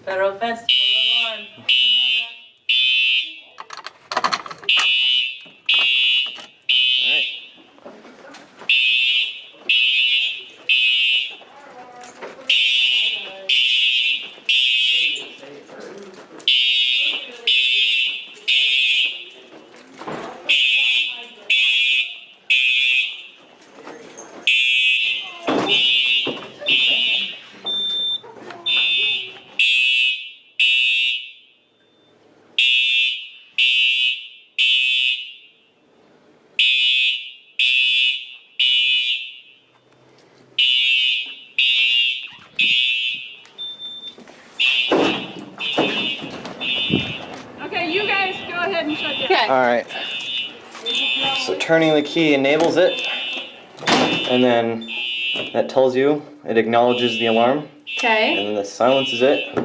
Federal offense, full alarm. Okay, you guys go ahead and shut down. Okay. Alright. So turning the key enables it. And then that tells you, it acknowledges the alarm. Okay. And then this silences it.